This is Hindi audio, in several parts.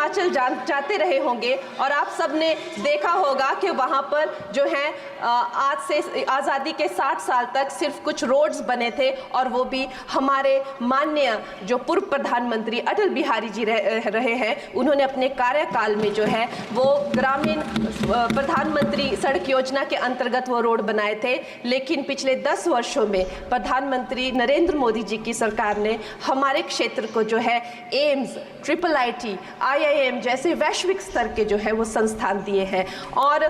हिमाचल जाते रहे होंगे और आप सब ने देखा होगा कि वहाँ पर जो है आज से आज़ादी के 60 साल तक सिर्फ कुछ रोड्स बने थे, और वो भी हमारे माननीय जो पूर्व प्रधानमंत्री अटल बिहारी जी रहे हैं, उन्होंने अपने कार्यकाल में जो है वो ग्रामीण प्रधानमंत्री सड़क योजना के अंतर्गत वो रोड बनाए थे। लेकिन पिछले 10 वर्षों में प्रधानमंत्री नरेंद्र मोदी जी की सरकार ने हमारे क्षेत्र को जो है एम्स, IIT, IIM जैसे वैश्विक स्तर के जो है वो संस्थान दिए हैं, और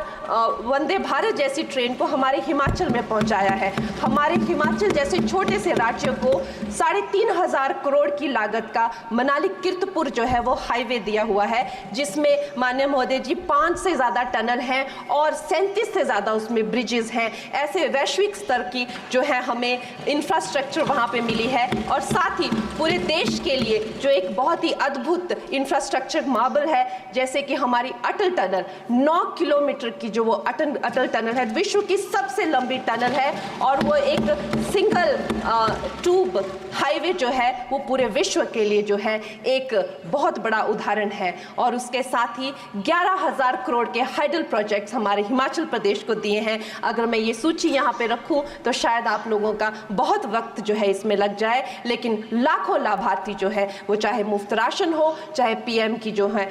वंदे भारत जैसी ट्रेन को हमारे हिमाचल में पहुंचाया है। हमारे हिमाचल जैसे छोटे से राज्य को 3,500 करोड़ की लागत का मनाली कीर्तपुर जो है वो हाईवे दिया हुआ है, जिसमें माननीय महोदय जी 5 से ज़्यादा टनल हैं और 37 से ज़्यादा उसमें ब्रिजेस हैं। ऐसे वैश्विक स्तर की जो है हमें इंफ्रास्ट्रक्चर वहाँ पे मिली है, और साथ ही पूरे देश के लिए जो एक बहुत ही अद्भुत इंफ्रास्ट्रक्चर मार्बल है, जैसे कि हमारी अटल टनल 9 किलोमीटर की जो वो अटल टनल है, विश्व की सबसे लंबी टनल है, और वो एक सिंगल ट्यूब हाईवे जो है वो पूरे विश्व के लिए जो है एक बहुत बड़ा उदाहरण है। और उसके साथ ही 11,000 करोड़ के हाइडल प्रोजेक्ट्स हमारे हिमाचल प्रदेश को दिए हैं। अगर मैं ये सूची यहाँ पे रखूँ तो शायद आप लोगों का बहुत वक्त जो है इसमें लग जाए, लेकिन लाखों लाभार्थी जो है वो चाहे मुफ्त राशन हो, चाहे PM की जो है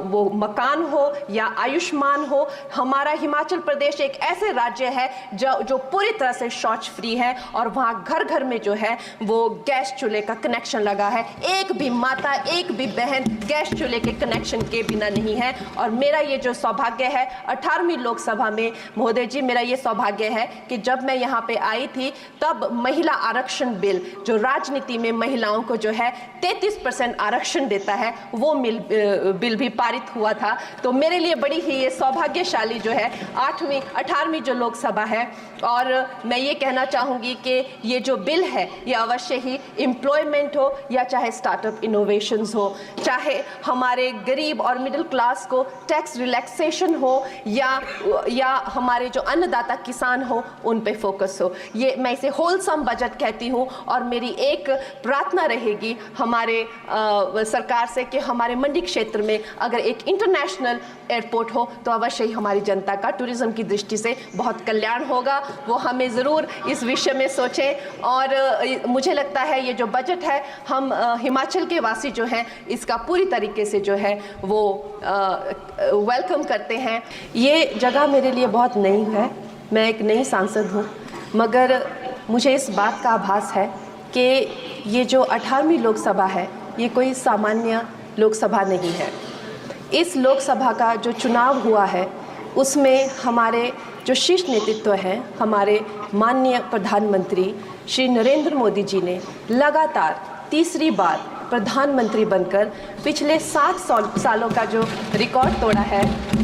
वो मकान हो या आयुष्मान हो, हमारा हिमाचल प्रदेश एक ऐसे राज्य है जो पूरी तरह से शौच फ्री है, और वहाँ घर घर में जो है वो गैस चूल्हे का कनेक्शन लगा है। एक भी माता, एक भी बहन गैस चूल्हे के कनेक्शन के बिना नहीं है। और मेरा ये जो सौभाग्य है 18वीं लोकसभा में महोदय जी, मेरा ये सौभाग्य है कि जब मैं यहाँ पे आई थी तब महिला आरक्षण बिल, जो राजनीति में महिलाओं को जो है 33% आरक्षण देता है, वो बिल भी पारित हुआ था। तो मेरे लिए बड़ी ही ये सौभाग्यशाली जो है 18वीं जो लोकसभा है। और मैं ये कहना चाहूँगी कि ये जो बिल है ये अवश्य ही एम्प्लॉयमेंट हो या चाहे स्टार्टअप इनोवेशंस हो, चाहे हमारे गरीब और मिडिल क्लास को टैक्स रिलैक्सेशन हो या हमारे जो अन्नदाता किसान हो उन पे फोकस हो। ये मैं इसे होलसम बजट कहती हूँ, और मेरी एक प्रार्थना रहेगी हमारे सरकार से कि हमारे मंडी क्षेत्र में अगर एक इंटरनेशनल एयरपोर्ट हो तो अवश्य ही हमारी जनता का टूरिज्म की दृष्टि से बहुत कल्याण होगा। वो हमें ज़रूर इस विषय में सोचें, और मुझे लगता है ये जो बजट है हम हिमाचल के वासी जो हैं इसका पूरी तरीके से जो है वो वेलकम करते हैं। ये जगह मेरे लिए बहुत नई है, मैं एक नई सांसद हूँ, मगर मुझे इस बात का आभास है कि ये जो 18वीं लोकसभा है ये कोई सामान्य लोकसभा नहीं है। इस लोकसभा का जो चुनाव हुआ है उसमें हमारे जो शीर्ष नेतृत्व हैं, हमारे माननीय प्रधानमंत्री श्री नरेंद्र मोदी जी ने लगातार तीसरी बार प्रधानमंत्री बनकर पिछले 7 सालों का जो रिकॉर्ड तोड़ा है,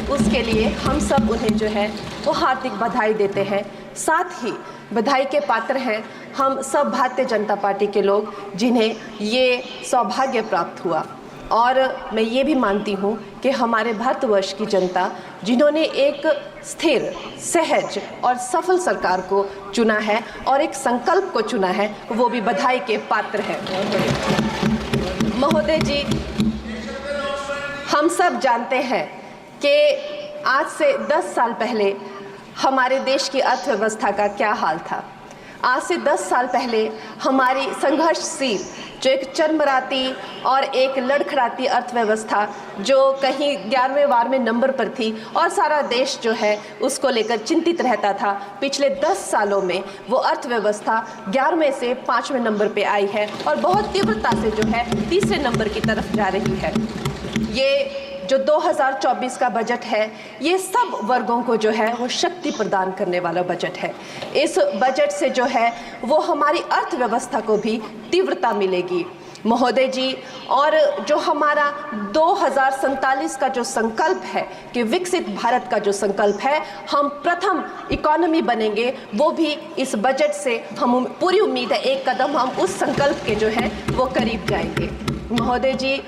उसके लिए हम सब उन्हें जो है वो हार्दिक बधाई देते हैं। साथ ही बधाई के पात्र हैं हम सब भारतीय जनता पार्टी के लोग जिन्हें ये सौभाग्य प्राप्त हुआ। और मैं ये भी मानती हूँ कि हमारे भारतवर्ष की जनता जिन्होंने एक स्थिर, सहज और सफल सरकार को चुना है और एक संकल्प को चुना है, वो भी बधाई के पात्र हैं। महोदय जी, हम सब जानते हैं कि आज से 10 साल पहले हमारे देश की अर्थव्यवस्था का क्या हाल था। आज से 10 साल पहले हमारी संघर्षशील, जो एक चरमराती और एक लड़खड़ाती अर्थव्यवस्था जो कहीं 11वें 12वें नंबर पर थी और सारा देश जो है उसको लेकर चिंतित रहता था, पिछले 10 सालों में वो अर्थव्यवस्था 11वें से 5वें नंबर पे आई है और बहुत तीव्रता से जो है 3रे नंबर की तरफ जा रही है। ये जो 2024 का बजट है ये सब वर्गों को जो है वो शक्ति प्रदान करने वाला बजट है। इस बजट से जो है वो हमारी अर्थव्यवस्था को भी तीव्रता मिलेगी महोदय जी। और जो हमारा 2047 का जो संकल्प है कि विकसित भारत का जो संकल्प है, हम प्रथम इकोनॉमी बनेंगे, वो भी इस बजट से हम पूरी उम्मीद है एक कदम हम उस संकल्प के जो है वो करीब जाएंगे। महोदय जी,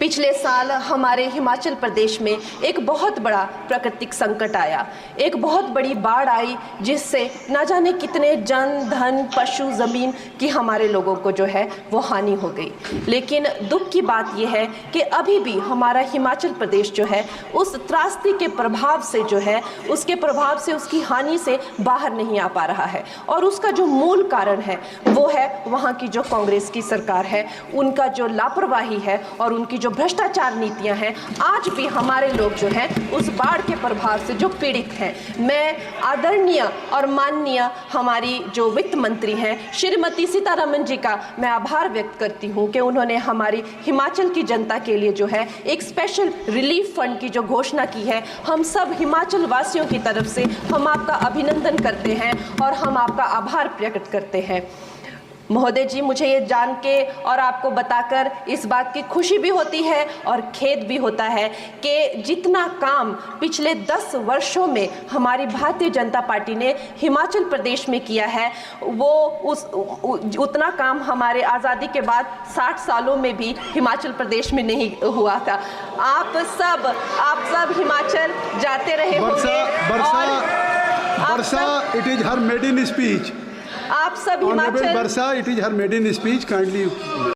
पिछले साल हमारे हिमाचल प्रदेश में एक बहुत बड़ा प्राकृतिक संकट आया, एक बहुत बड़ी बाढ़ आई जिससे ना जाने कितने जन धन पशु ज़मीन की हमारे लोगों को जो है वो हानि हो गई। लेकिन दुख की बात यह है कि अभी भी हमारा हिमाचल प्रदेश जो है उस त्रासदी के प्रभाव से जो है उसके प्रभाव से उसकी हानि से बाहर नहीं आ पा रहा है। और उसका जो मूल कारण है वो है वहाँ की जो कांग्रेस की सरकार है, उनका जो लापरवाही है और उनकी जो भ्रष्टाचार नीतियां हैं। आज भी हमारे लोग जो हैं उस बाढ़ के प्रभाव से जो पीड़ित हैं। मैं आदरणीय और माननीय हमारी जो वित्त मंत्री हैं श्रीमती सीतारमन जी का मैं आभार व्यक्त करती हूं कि उन्होंने हमारी हिमाचल की जनता के लिए जो है एक स्पेशल रिलीफ फंड की जो घोषणा की है। हम सब हिमाचल वासियों की तरफ से हम आपका अभिनंदन करते हैं और हम आपका आभार प्रकट करते हैं। महोदय जी, मुझे ये जान के और आपको बताकर इस बात की खुशी भी होती है और खेद भी होता है कि जितना काम पिछले 10 वर्षों में हमारी भारतीय जनता पार्टी ने हिमाचल प्रदेश में किया है वो उतना काम हमारे आज़ादी के बाद 60 सालों में भी हिमाचल प्रदेश में नहीं हुआ था। आप सब हिमाचल जाते रहे होंगे। वर्षा, it is her maiden speech. आप सब Himachal Honorable Barsha, it is her maiden speech. Kindly.